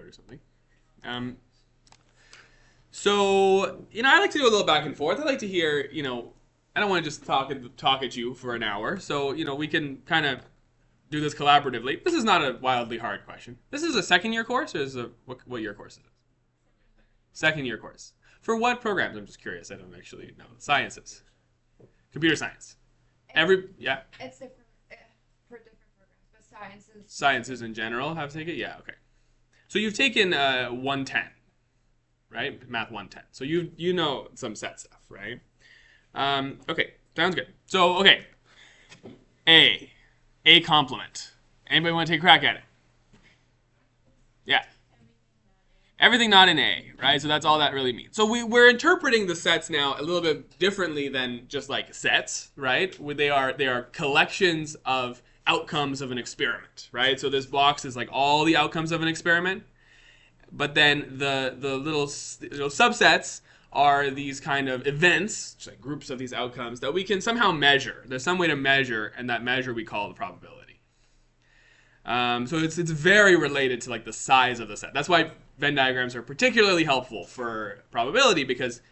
or something. So, I like to do a little back and forth. I like to hear, I don't want to just talk at you for an hour. So, we can kind of do this collaboratively. This is not a wildly hard question. This is a second year course, or is it what year course is it? Second year course. For what programs? I'm just curious. I don't actually know. Sciences. Computer science. Yeah. It's different for different programs, but sciences. Sciences in general have to take it? Yeah, okay. So you've taken 110, right? Math 110. So you know some set stuff, right? Okay, sounds good. So, okay. A complement. Anybody want to take a crack at it? Yeah. Everything not in A, right? So that's all that really means. So we're interpreting the sets now a little bit differently than just like sets, right? They are collections of outcomes of an experiment, right? So this box is like all the outcomes of an experiment, but then the little subsets are these kind of events, just like groups of these outcomes that we can somehow measure. There's some way to measure, and that measure we call the probability. So it's very related to like the size of the set. That's why Venn diagrams are particularly helpful for probability, because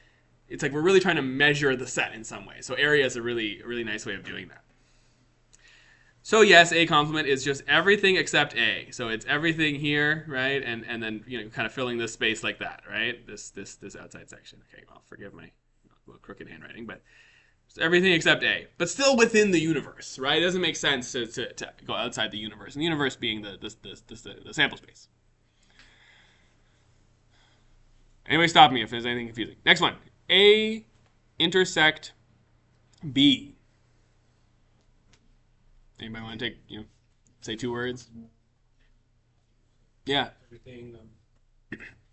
it's like we're really trying to measure the set in some way. So area is a really nice way of doing that. So yes, A complement is just everything except A. So it's everything here, right? And then kind of filling this space like that, right? This outside section. Okay, well, forgive my little crooked handwriting, but it's everything except A, but still within the universe, right? It doesn't make sense to go outside the universe, and the universe being the sample space. Anybody stop me if there's anything confusing. Next one. A intersect B. Anybody want to take, say 2 words? Yeah. Everything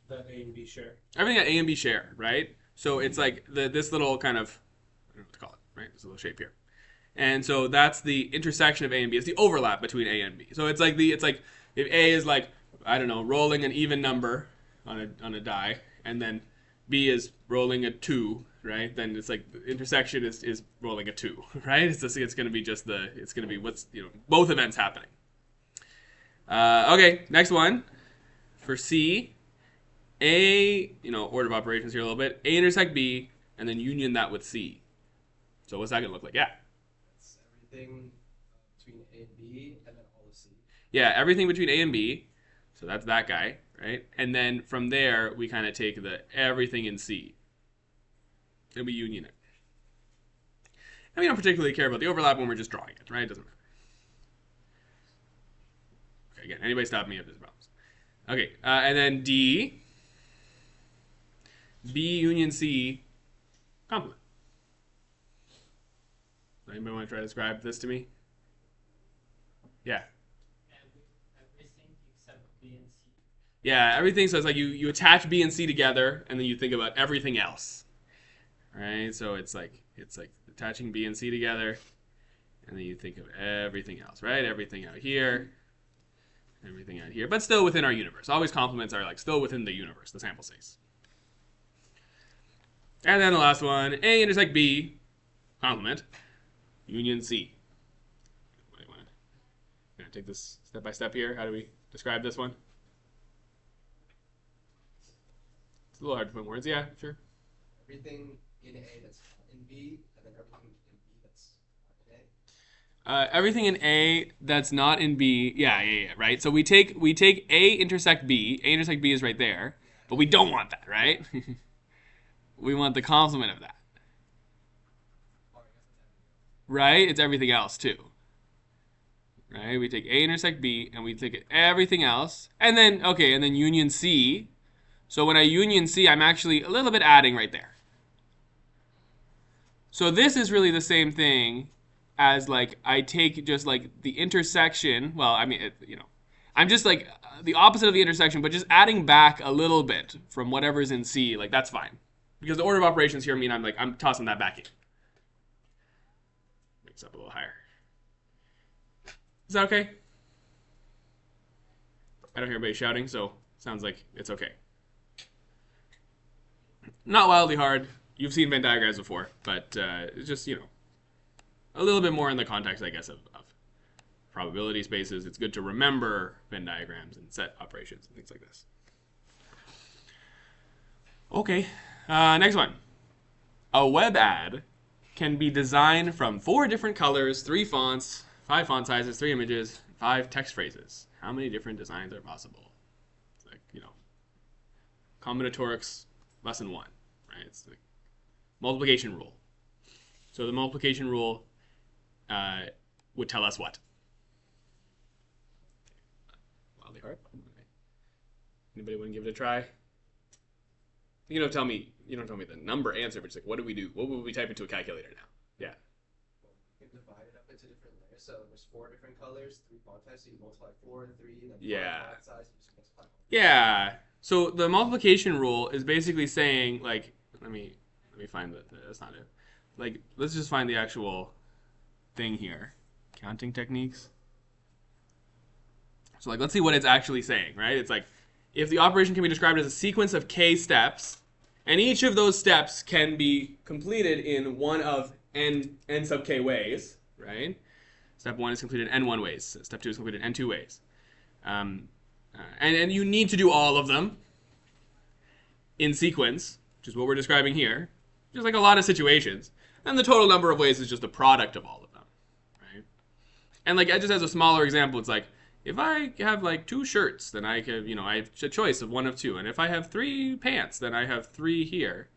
that A and B share. Everything that A and B share, right? So it's like this little kind of, I don't know what to call it, right? This little shape here. And so that's the intersection of A and B. It's the overlap between A and B. So it's like if A is like, I don't know, rolling an even number on a die, and then B is rolling a 2, right? Then it's like the intersection is rolling a 2, right? It's going to be it's going to be what's, both events happening. Okay, next one. For C, A, order of operations here a little bit. A intersect B, and then union that with C. So what's that going to look like? Yeah. That's everything between A and B, and then all of C. Yeah, everything between A and B. So that's that guy, right? And then from there, we kind of take the everything in C, and we union it. And we don't particularly care about the overlap when we're just drawing it, right? It doesn't matter. Okay, again, anybody stop me if there's problems. Okay, and then D, B union C, complement. Anybody want to try to describe this to me? Yeah. Everything except B and C. Yeah, everything. So it's like you attach B and C together, and then you think about everything else, right? So it's like attaching B and C together, and then you think of everything else, right? Everything out here, but still within our universe. Always complements are like still within the universe, the sample space. And then the last one, A intersect B, complement, union C. Can I take this step by step here? How do we describe this one? It's a little hard to put in words. Yeah, sure. Everything in A that's in B, and then everything in B that's not in A. Everything in A that's not in B. Yeah, right. So we take A intersect B. A intersect B is right there, but we don't want that, right? We want the complement of that. Right? It's everything else too. Right? We take A intersect B, and we take everything else, and then union C. So when I union C, I'm actually a little bit adding right there. So this is really the same thing as like I take just like the intersection. Well, I mean, I'm just like the opposite of the intersection, but just adding back a little bit from whatever's in C. Like that's fine, because the order of operations here mean I'm tossing that back in. Makes up a little higher. Is that okay? I don't hear anybody shouting, so sounds like it's okay. Not wildly hard. You've seen Venn diagrams before, but it's just, a little bit more in the context, I guess, of probability spaces. It's good to remember Venn diagrams and set operations and things like this. Okay, next one. A web ad can be designed from 4 different colors, 3 fonts, 5 font sizes, 3 images, 5 text phrases. How many different designs are possible? It's like, combinatorics lesson 1, right? It's the multiplication rule. So the multiplication rule would tell us what? Wildly hard. Anybody want to give it a try? You don't tell me the number answer, but just like, what do we do? What would we type into a calculator now? Yeah. Well, you can divide it up into different layers. So there's 4 different colors, 3 font types. So you multiply 4 and 3, and then 5 font size. You just multiply. Yeah. So the multiplication rule is basically saying, like, let me find that's not it. Like, let's just find the actual thing here. Counting techniques. So like, let's see what it's actually saying, right? It's like, if the operation can be described as a sequence of k steps, and each of those steps can be completed in one of n sub k ways, right? Step 1 is completed in n1 ways. Step 2 is completed in n2 ways. And you need to do all of them in sequence, which is what we're describing here. Just like a lot of situations. And the total number of ways is just the product of all of them, right? And like, just as a smaller example, it's like, if I have like 2 shirts, then I could, I have a choice of 1 of 2. And if I have 3 pants, then I have 3 here.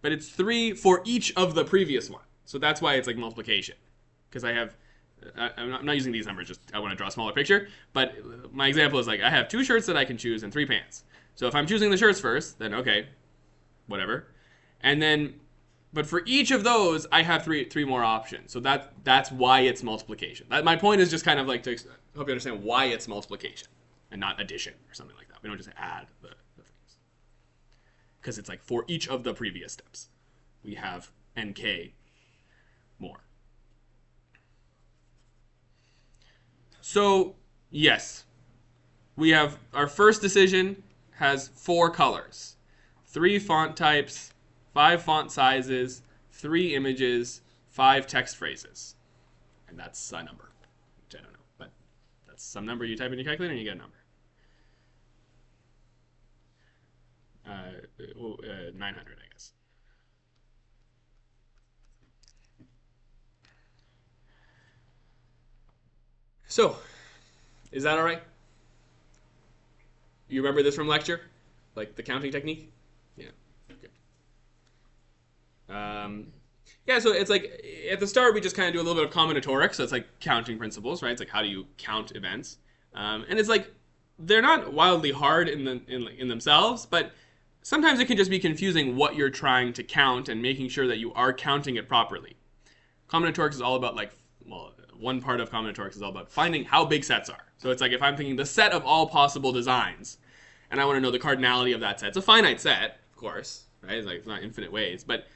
But it's 3 for each of the previous one. So that's why it's like multiplication. Because I'm not using these numbers, just I want to draw a smaller picture. But my example is like, I have 2 shirts that I can choose and 3 pants. So if I'm choosing the shirts first, then okay, whatever. And then, but for each of those, I have three more options. So that's why it's multiplication. My point is just kind of like to help you understand why it's multiplication and not addition or something like that. We don't just add the things. Because it's like for each of the previous steps, we have nk more. So, yes, we have our first decision has 4 colors, 3 font types, 5 font sizes, 3 images, 5 text phrases. And that's a number, which I don't know, but that's some number you type in your calculator and you get a number. 900, I guess. So, is that all right? You remember this from lecture? Like the counting technique? Yeah. Okay. Yeah, so it's like at the start we just kind of do a little bit of combinatorics. So it's like counting principles, right? It's like how do you count events? And it's like they're not wildly hard in themselves, but sometimes it can just be confusing what you're trying to count and making sure that you are counting it properly. Combinatorics is all about one part of combinatorics is all about finding how big sets are. So it's like if I'm thinking the set of all possible designs, and I want to know the cardinality of that set. It's a finite set, of course, right? It's like it's not infinite ways, but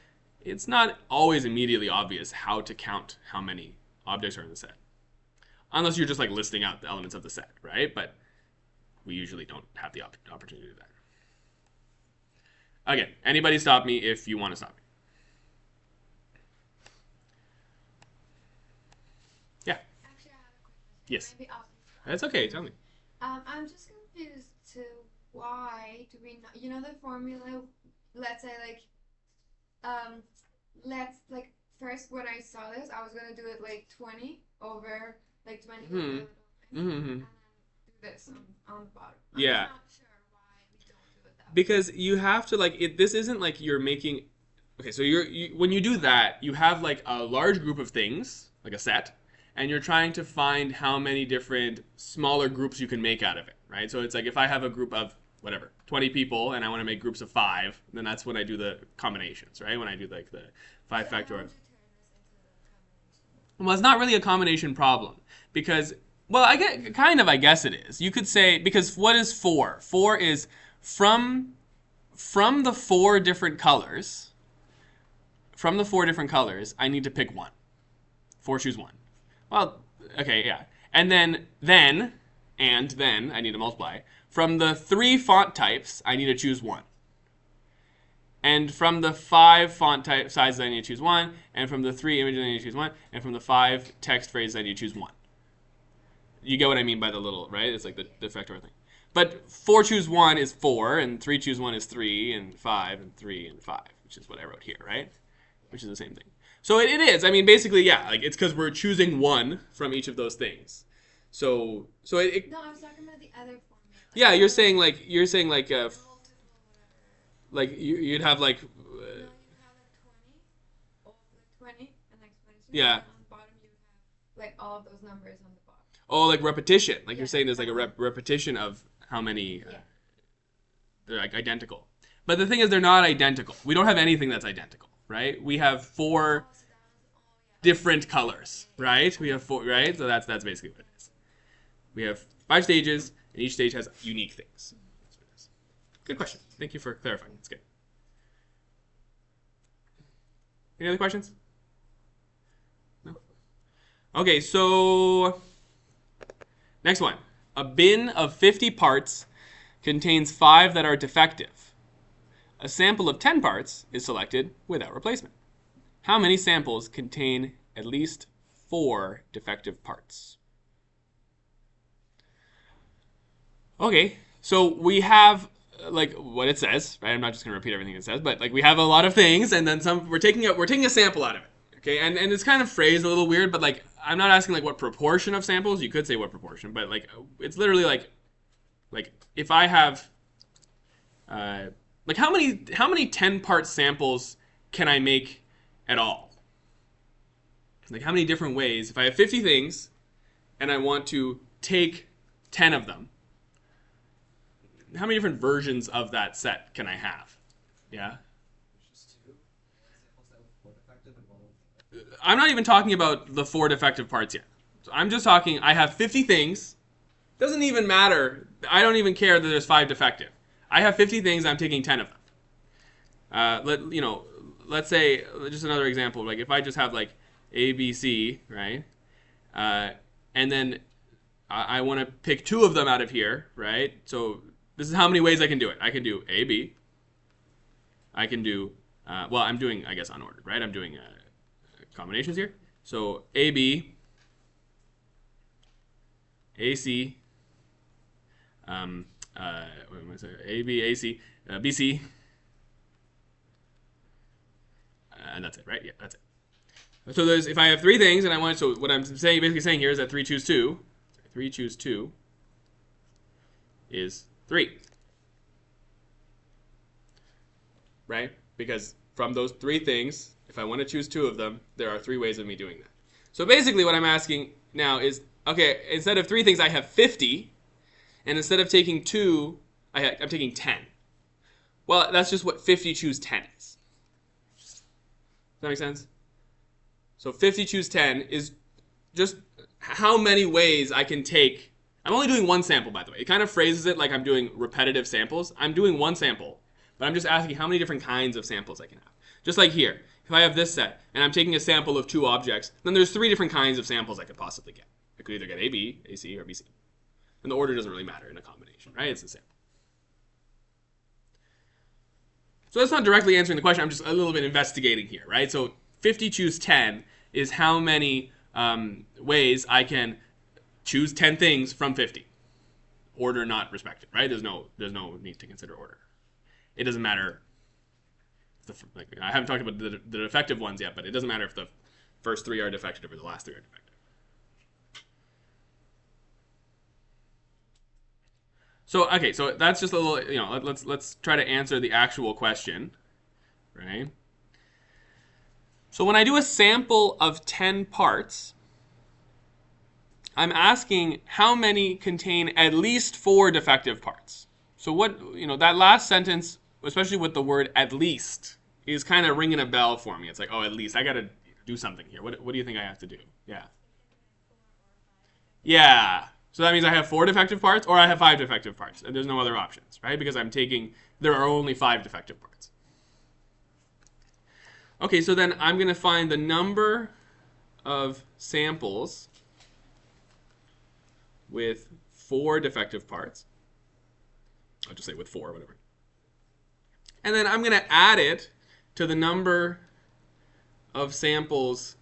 it's not always immediately obvious how to count how many objects are in the set. Unless you're just like listing out the elements of the set, right? But we usually don't have the opportunity to do that. Again, anybody stop me if you want to stop me. Yeah. Actually, I have a quick question. Yes. Maybe I'll That's okay. Tell me. I'm just confused to why do we not, the formula, let's say let's first when I saw this, I was gonna do it like 20 over 20 Mm-hmm. and then do this on the bottom. I'm Yeah. not sure why we don't do it that way. Because you have to this isn't like you're making. Okay, so when you do that, you have like a large group of things, like a set, and you're trying to find how many different smaller groups you can make out of it, right? So it's like if I have a group of 20 people, and I want to make groups of 5, then that's when I do the combinations, right? When I do like the 5 So how factorial. would you turn this into a combination? Well, it's not really a combination problem because, well, I guess it is. You could say, because what is 4? 4 is from the 4 different colors. From the 4 different colors, I need to pick 1. 4 choose 1. Well, okay, yeah. And then I need to multiply. From the 3 font types, I need to choose 1. And from the 5 font type sizes, I need to choose 1. And from the 3 images, I need to choose 1. And from the 5 text phrases, I need to choose 1. You get what I mean by the little, right? It's like the factorial thing. But 4 choose 1 is 4, and 3 choose 1 is 3, and 5 and 3 and 5, which is what I wrote here, right? Which is the same thing. So it is. I mean, basically, yeah, like it's because we're choosing 1 from each of those things. So it No, I was talking about the other formula. yeah, you're saying like you'd have like No, you have like 20 and exponents. Yeah. And on the bottom you have like all of those numbers on the bottom. oh, like repetition. Like you're Yeah. saying there's like a repetition of how many Yeah. they're like identical. But the thing is they're not identical. We don't have anything that's identical, right? We have 4 different colors, right? We have 4, right? So that's basically what it is. We have 5 stages, and each stage has unique things. That's what it is. Good question. Thank you for clarifying. That's good. Any other questions? No? Okay, so next one. A bin of 50 parts contains 5 that are defective. A sample of 10 parts is selected without replacement. How many samples contain at least 4 defective parts? Okay, so we have like what it says, right? I'm not just gonna repeat everything it says, but like we have a lot of things, and then some. We're taking a sample out of it, okay? And it's kind of phrased a little weird, but like I'm not asking like what proportion of samples. You could say what proportion, but like it's literally like if I have like how many 10-part samples can I make at all? Like how many different ways? If I have 50 things, and I want to take 10 of them. How many different versions of that set can I have? Yeah? Just 2. Samples that with 4 defective and 1 with I'm not even talking about the 4 defective parts yet. So I'm just talking, I have 50 things. Doesn't even matter. I don't even care that there's 5 defective. I have 50 things, I'm taking 10 of them. Let's say, just another example, like if I just have like A, B, C, right? And then I want to pick 2 of them out of here, right? So this is how many ways I can do it. I can do A, B. I can do, well, I'm doing, I guess, unordered, right? I'm doing combinations here. So A, B, A, C, A, B, A, C, B, C, and that's it, right? Yeah, that's it. So if I have 3 things, and I want, so what I'm basically saying here is that 3 choose 2. 3 choose 2 is 3. Right? Because from those 3 things, if I want to choose 2 of them, there are 3 ways of me doing that. So basically what I'm asking now is, okay, instead of 3 things, I have 50. And instead of taking 2, I'm taking 10. Well, that's just what 50 choose 10 is. Does that make sense? So 50 choose 10 is just how many ways I can take. I'm only doing 1 sample, by the way. It kind of phrases it like I'm doing repetitive samples. I'm doing 1 sample, but I'm just asking how many different kinds of samples I can have. Just like here, if I have this set and I'm taking a sample of 2 objects, then there's 3 different kinds of samples I could possibly get. I could either get AB, AC, or BC. And the order doesn't really matter in a combination, right? It's the sample. So that's not directly answering the question. I'm just a little bit investigating here, right? So 50 choose 10 is how many ways I can choose 10 things from 50. Order not respected, right? There's no need to consider order. It doesn't matter. I haven't talked about the defective ones yet, but it doesn't matter if the first 3 are defective or the last 3 are defective. So okay, so that's just a little, let's try to answer the actual question, right? So when I do a sample of 10 parts, I'm asking how many contain at least 4 defective parts. So what, that last sentence, especially with the word at least, is kind of ringing a bell for me. It's like, oh, at least I got to do something here. What do you think I have to do? Yeah. Yeah. So that means I have 4 defective parts or I have 5 defective parts. And there's no other options, right? Because there are only 5 defective parts. Okay, so then I'm going to find the number of samples with 4 defective parts. I'll just say with 4, whatever. And then I'm going to add it to the number of samples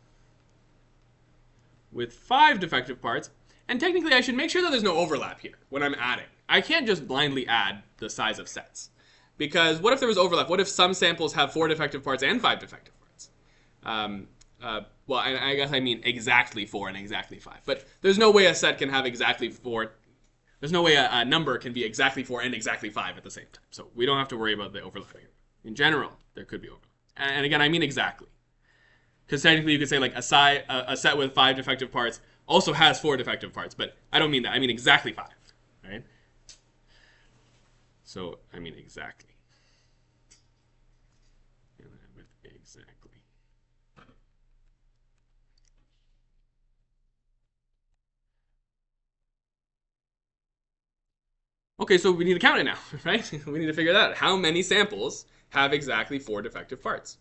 with 5 defective parts. And technically, I should make sure that there's no overlap here when I'm adding. I can't just blindly add the size of sets. Because what if there was overlap? What if some samples have 4 defective parts and 5 defective parts? Well, I guess I mean exactly 4 and exactly 5. But there's no way a set can have exactly 4. There's no way a number can be exactly 4 and exactly 5 at the same time. So we don't have to worry about the overlapping. In general, there could be overlap. And again, I mean exactly. Because technically you could say like a set with 5 defective parts also has 4 defective parts. But I don't mean that. I mean exactly 5. Right? So I mean exactly. With exactly. Okay, so we need to count it now, right? We need to figure that out. How many samples have exactly 4 defective parts?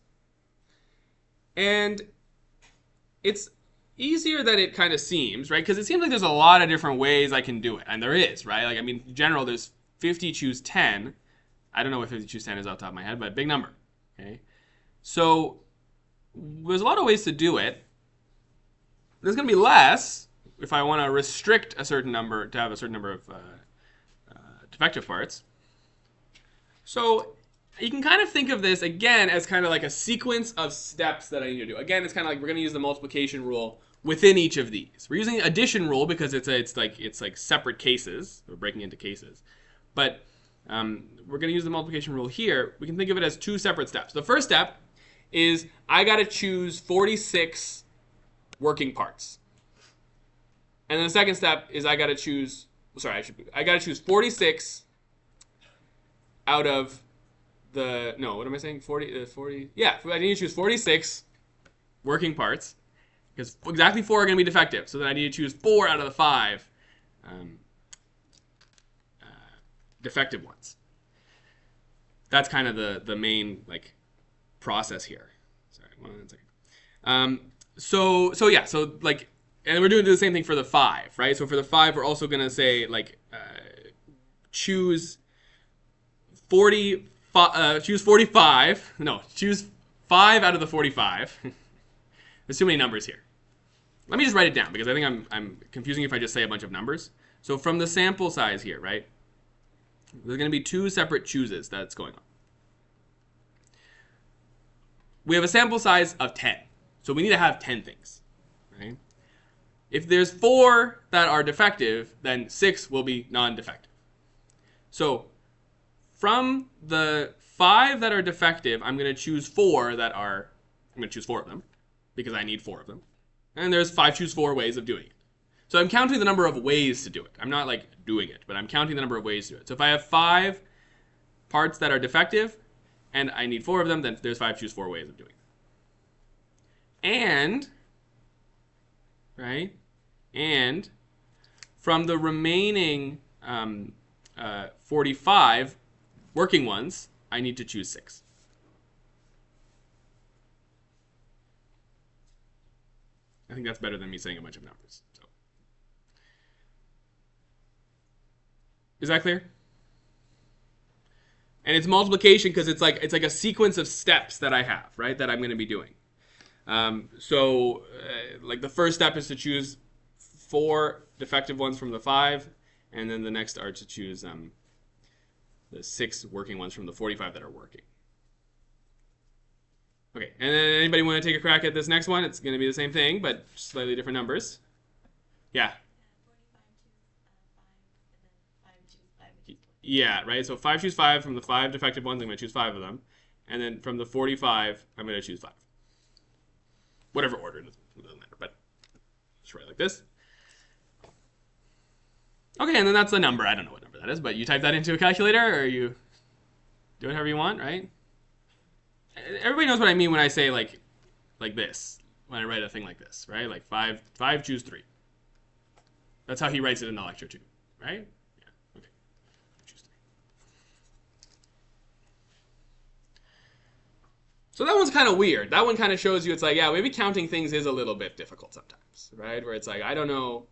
And it's easier than it kind of seems, right? Because it seems like there's a lot of different ways I can do it. And there is, right? Like, I mean, in general, there's 50 choose 10. I don't know what 50 choose 10 is off the top of my head, but big number, okay? So there's a lot of ways to do it. There's going to be less if I want to restrict a certain number to have a certain number of defective parts. So you can kind of think of this again as kind of like a sequence of steps that I need to do. Again, it's kind of like we're going to use the multiplication rule within each of these. We're using addition rule because it's like separate cases. We're breaking into cases. But we're going to use the multiplication rule here. We can think of it as 2 separate steps. The first step is I got to choose 46 working parts. And then the second step is I got to choose 46 out of the, no, what am I saying? 40, yeah, I need to choose 46 working parts because exactly 4 are going to be defective. So then I need to choose 4 out of the 5 defective ones. That's kind of the main like process here. Sorry, 1 second. So yeah, so like, and we're doing the same thing for the 5, right? So for the 5, we're also going to say like choose 45. No, choose 5 out of the 45. There's too many numbers here. Let me just write it down because I think I'm confusing if I just say a bunch of numbers. So from the sample size here, right? There's going to be 2 separate chooses that's going on. We have a sample size of 10. So we need to have 10 things, right? If there's 4 that are defective, then 6 will be non-defective. So from the 5 that are defective, I'm going to choose 4 that are, I'm going to choose 4 of them because I need 4 of them. And there's 5 choose 4 ways of doing it. So I'm counting the number of ways to do it. I'm not like doing it, but I'm counting the number of ways to do it. So if I have 5 parts that are defective and I need 4 of them, then there's 5 choose 4 ways of doing it. And, right? And from the remaining 45 working ones, I need to choose 6. I think that's better than me saying a bunch of numbers. So, is that clear? And it's multiplication because it's like a sequence of steps that I have, right? That I'm going to be doing. Like the first step is to choose 4 defective ones from the 5, and then the next are to choose the 6 working ones from the 45 that are working. Okay, and then anybody want to take a crack at this next one? It's going to be the same thing, but slightly different numbers. Yeah. Yeah, right? So 5 choose 5 from the 5 defective ones. I'm going to choose 5 of them. And then from the 45, I'm going to choose 5. Whatever order, it doesn't matter, but just write like this. Okay, and then that's the number. I don't know what number that is, but you type that into a calculator or you do it however you want, right? Everybody knows what I mean when I say like this, when I write a thing like this, right? Like 5 choose 3. That's how he writes it in the lecture too, right? Yeah, okay. Choose 3. So that one's kind of weird. That one kind of shows you it's like, yeah, maybe counting things is a little bit difficult sometimes, right? Where it's like, I don't know,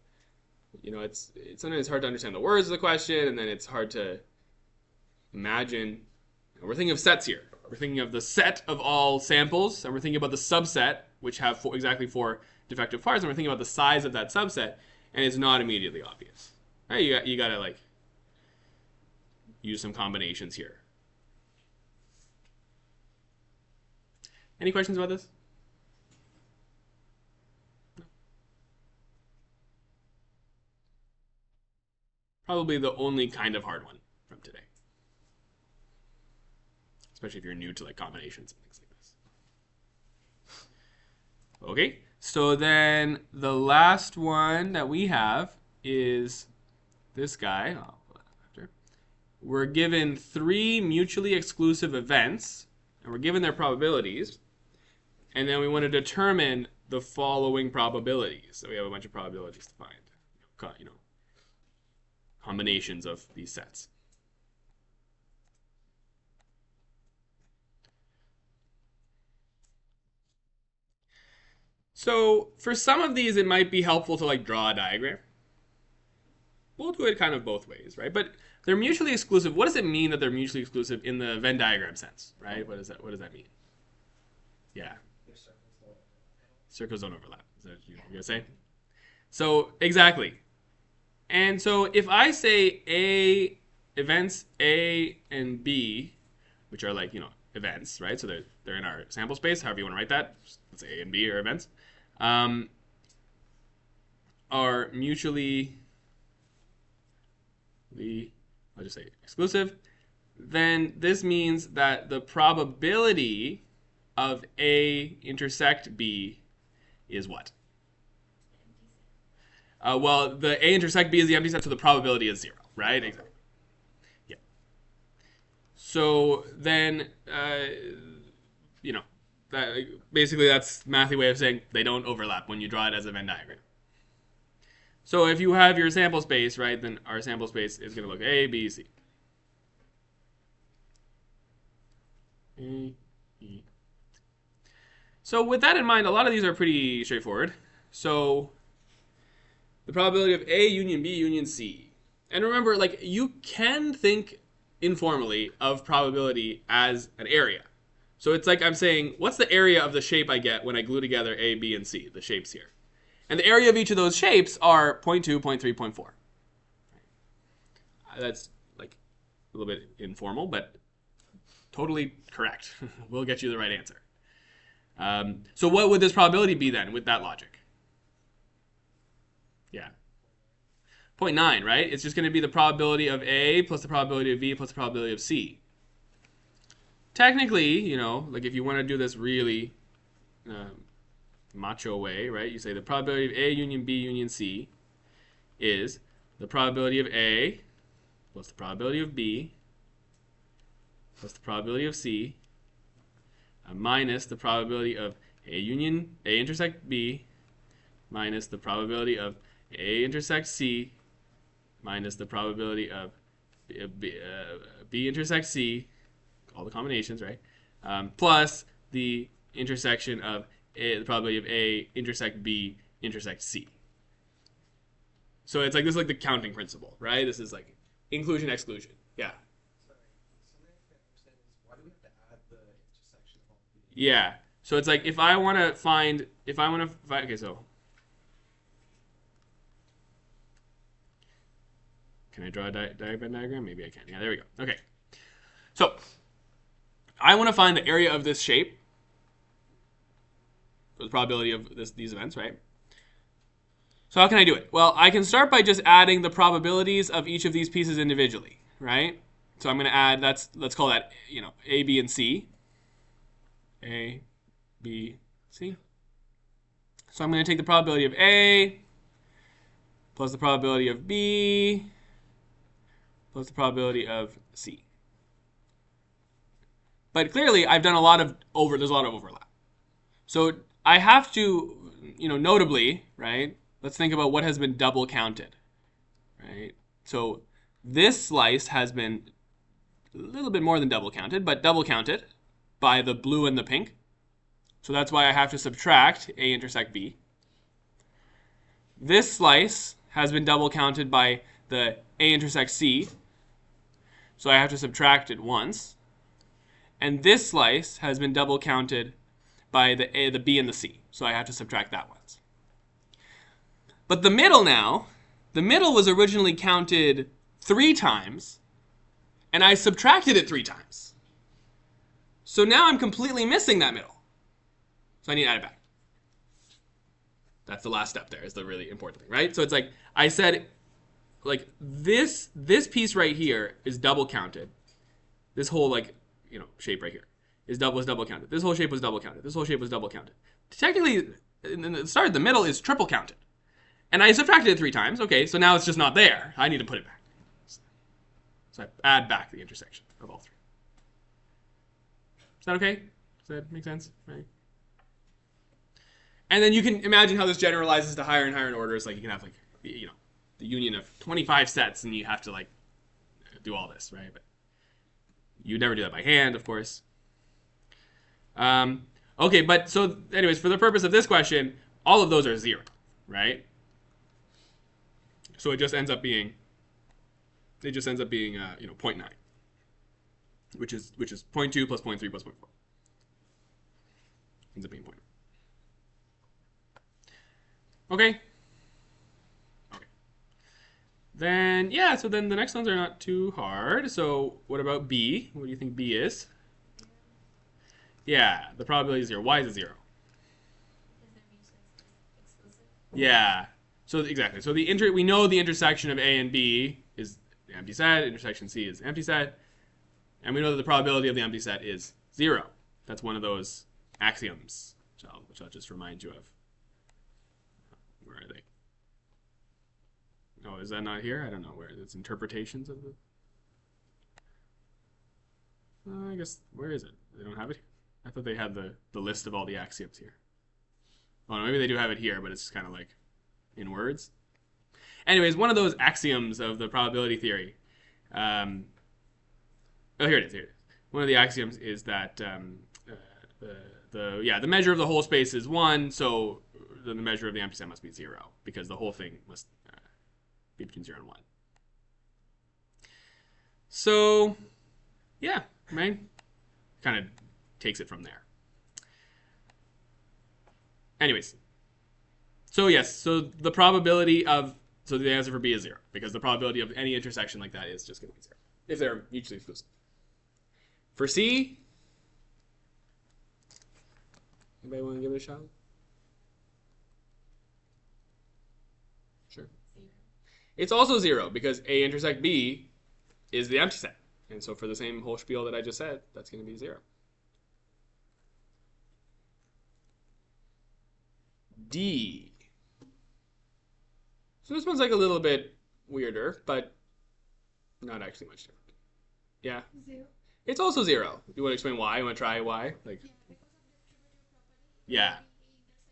you know, it's sometimes it's hard to understand the words of the question, and then it's hard to imagine. We're thinking of sets here. We're thinking of the set of all samples, and we're thinking about the subset, which have exactly 4 defective parts, and we're thinking about the size of that subset, and it's not immediately obvious. Right? You gotta like use some combinations here. Any questions about this? Probably the only kind of hard one from today. Especially if you're new to like combinations and things like this. Okay, so then the last one that we have is this guy. I'll put that after. We're given 3 mutually exclusive events, and we're given their probabilities, and then we want to determine the following probabilities. So we have a bunch of probabilities to find, you know, combinations of these sets. So for some of these, it might be helpful to like draw a diagram. We'll do it kind of both ways, right? But they're mutually exclusive. What does it mean that they're mutually exclusive in the Venn diagram sense, right? What does that mean? Yeah. Circles don't overlap. Is that what you're gonna say? So exactly. And so if I say events A and B, which are like, you know, events, right? So they're in our sample space, however you want to write that. Let's say A and B are events. Are mutually, I'll just say exclusive. Then this means that the probability of A intersect B is what? Well, the A intersect B is the empty set, so the probability is 0, right? Exactly. Yeah. So then, you know, basically that's a mathy way of saying they don't overlap when you draw it as a Venn diagram. So if you have your sample space, right, then our sample space is going to look A, B, C. A, B. So with that in mind, a lot of these are pretty straightforward. So the probability of A union B union C. And remember, like, you can think informally of probability as an area. So it's like I'm saying, what's the area of the shape I get when I glue together A, B, and C, the shapes here? And the area of each of those shapes are 0.2, 0.3, 0.4. That's like a little bit informal, but totally correct. We'll get you the right answer. So what would this probability be then with that logic? Yeah. 0.9, right? It's just going to be the probability of A plus the probability of B plus the probability of C. Technically, you know, like if you want to do this really macho way, right? You say the probability of A union B union C is the probability of A plus the probability of B plus the probability of C minus the probability of A intersect B minus the probability of A intersect C minus the probability of B intersect C, all the combinations, right? Plus the intersection of the probability of A intersect B intersect C. So it's like this is like the counting principle, right? This is like inclusion, exclusion. Yeah. Sorry, something I can't understand is why do we have to add the intersection of all these? Yeah. So it's like if I want to find, okay, so can I draw a diagram? Maybe I can. Yeah, there we go. Okay. So I want to find the area of this shape for the probability of these events, right? So how can I do it? Well, I can start by just adding the probabilities of each of these pieces individually, right? So I'm going to add, let's call that, you know, A, B, and C. A, B, C. So I'm going to take the probability of A plus the probability of B plus the probability of C. But clearly, I've done a lot of there's a lot of overlap. So I have to, you know, notably, right, let's think about what has been double counted, right? So this slice has been a little bit more than double counted, but double counted by the blue and the pink. So that's why I have to subtract A intersect B. This slice has been double counted by the A intersect C. So I have to subtract it once. And this slice has been double counted by the A, the B, and the C. So I have to subtract that once. But the middle now, the middle was originally counted 3 times, and I subtracted it 3 times. So now I'm completely missing that middle. So I need to add it back. That's the last step there, is the really important thing, right? So it's like I said, like this piece right here is double counted. This whole like, shape right here was double counted. This whole shape was double counted. This whole shape was double counted. Technically, the start, the middle is triple counted. And I subtracted it 3 times. Okay, so now it's just not there. I need to put it back. So I add back the intersection of all 3. Is that okay? Does that make sense? Right? And then you can imagine how this generalizes to higher and higher in orders. Like you can have like, the union of 25 sets, and you have to like do all this, right? But you'd never do that by hand, of course. Okay, but so anyways, for the purpose of this question, all of those are 0, right? So it just ends up being 0.9, which is 0.2 plus 0.3 plus 0.4. Ends up being 0.9. Okay. Then, yeah, so then the next ones are not too hard. So what about B? What do you think B is? Yeah, the probability is 0. Why is it 0? Yeah. So exactly. So we know the intersection of A and B is the empty set. Intersection C is empty set. And we know that the probability of the empty set is 0. That's one of those axioms, which I'll just remind you of. Where are they? Oh, is that not here? I don't know where. It's interpretations of the... I guess, where is it? They don't have it here? I thought they had the list of all the axioms here. Oh, no, maybe they do have it here, but it's kind of like in words. Anyways, one of those axioms of the probability theory. Here it is. Here it is. One of the axioms is that the measure of the whole space is 1, so then the measure of the empty set must be 0, because the whole thing must be between 0 and 1. So, yeah, right? Kind of takes it from there. Anyways, so yes, so the probability of, so the answer for B is 0, because the probability of any intersection like that is just going to be 0, if they're mutually exclusive. For C, anybody want to give it a shot? Sure. 0. It's also 0, because A intersect B is the empty set. And so for the same whole spiel that I just said, that's going to be 0. D. So this one's like a little bit weirder, but not actually much different. Yeah. 0. It's also 0. You want to explain why? You want to try why? Like. Yeah, Yeah.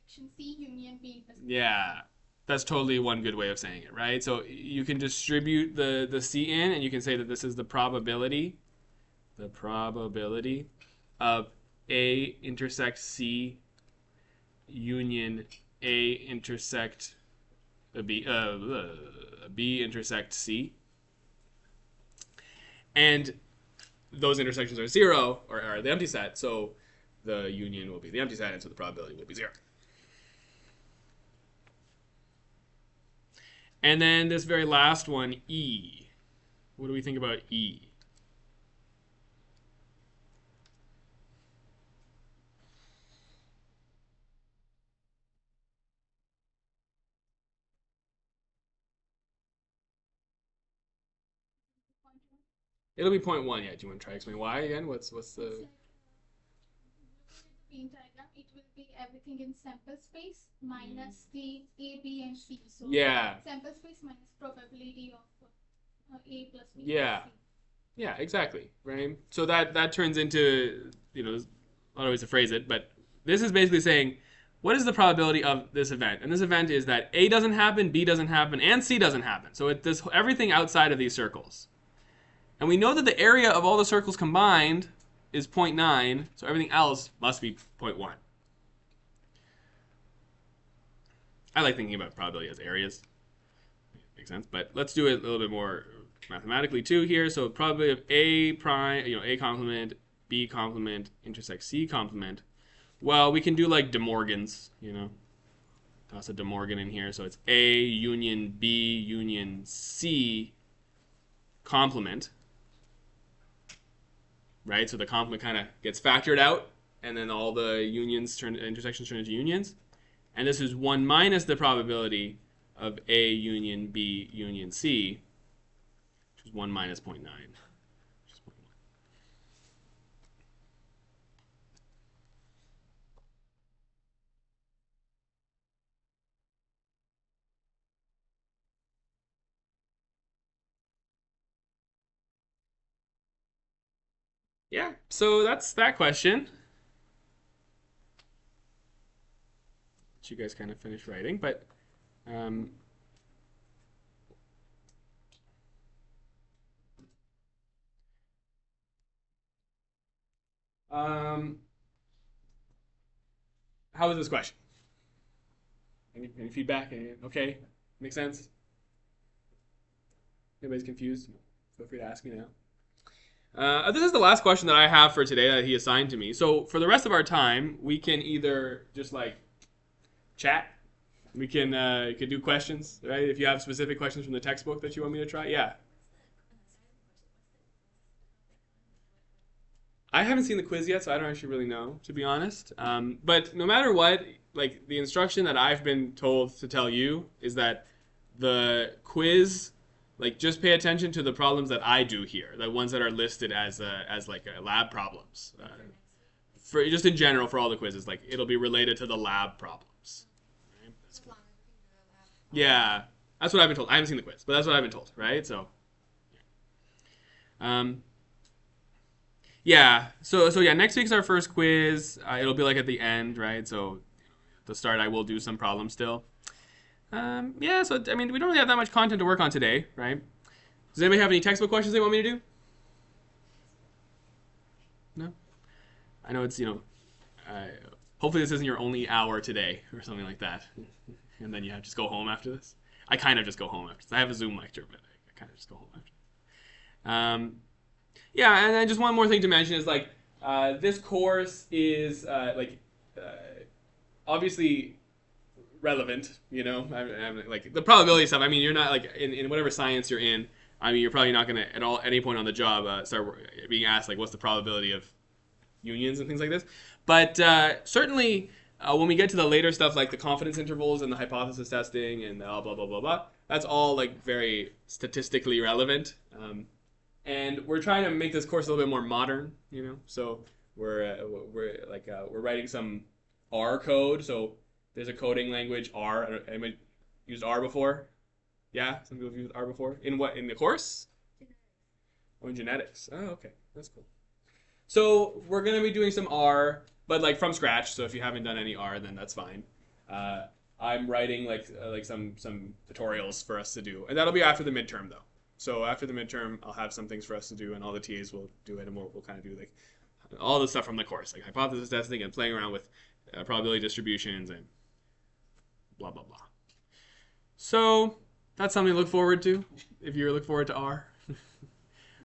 because of distributive property. Intersection C union B intersection. Yeah. That's totally one good way of saying it, right? So you can distribute the C in, and you can say that this is the probability of A intersect C union A intersect B intersect C, and those intersections are 0, or are the empty set, so the union will be the empty set, and so the probability will be 0. And then this very last one, E. What do we think about E? It'll be 0.1. Yeah. Do you want to try to explain why again? What's the? Look at the Venn diagram. It will be everything in sample space minus the A, B, and C. So Yeah. sample space minus probability of A plus B Yeah. plus C. Yeah, exactly, right? So that turns into, there's a lot of ways to phrase it, but this is basically saying, what is the probability of this event? And this event is that A doesn't happen, B doesn't happen, and C doesn't happen. So this everything outside of these circles. And we know that the area of all the circles combined is 0.9, so everything else must be 0.1. I like thinking about probability as areas. Makes sense, but let's do it a little bit more mathematically too here. So probability of A prime, A complement, B complement, intersect C complement. Well, we can do like De Morgan's, toss a De Morgan in here. So it's A union B union C complement. right? So the complement kind of gets factored out, and then all the intersections turn into unions. And this is 1 minus the probability of A union B union C, which is 1 minus 0.9. Which is 0.1. Yeah, so that's that question. Let you guys kind of finish writing, but um, how was this question? Any feedback? Okay, makes sense? Anybody's confused? Feel free to ask me now. This is the last question that I have for today that he assigned to me. So for the rest of our time, we can either just like chat. We can could do questions, right? If you have specific questions from the textbook that you want me to try, yeah. I haven't seen the quiz yet, so I don't actually really know, to be honest. But no matter what, like the instruction that I've been told to tell you is that the quiz, like just pay attention to the problems that I do here, the ones that are listed as like lab problems. For just in general for all the quizzes, like it'll be related to the lab problems. Right? Yeah, that's what I've been told. I haven't seen the quiz, but that's what I've been told, right? So, um, yeah. So yeah, next week's our first quiz. It'll be like at the end, right? So at the start, I will do some problems still. Yeah. So I mean, we don't really have that much content to work on today, right? Does anybody have any textbook questions they want me to do? No. I know it's hopefully this isn't your only hour today or something like that, and then you have to just go home after this. I kind of just go home after this. I have a Zoom lecture, but I kind of just go home after. Yeah, and then just one more thing to mention is like this course is obviously relevant. I'm like the probability stuff. I mean, you're not like in whatever science you're in. I mean, you're probably not going to at any point on the job start being asked like what's the probability of unions and things like this. But certainly when we get to the later stuff like the confidence intervals and the hypothesis testing and blah blah blah blah, that's all like very statistically relevant. And we're trying to make this course a little bit more modern, So we're writing some R code. So there's a coding language R. Anybody used R before? Yeah, some people have used R before. In what? In the course? Oh, in genetics. Oh, okay, that's cool. So we're gonna be doing some R, but like from scratch. So if you haven't done any R, then that's fine. I'm writing like some tutorials for us to do, and that'll be after the midterm though. So after the midterm, I'll have some things for us to do, and all the TAs will do it, and we'll kind of do like all the stuff from the course, like hypothesis testing and playing around with probability distributions and blah blah blah. So that's something to look forward to if you look forward to R.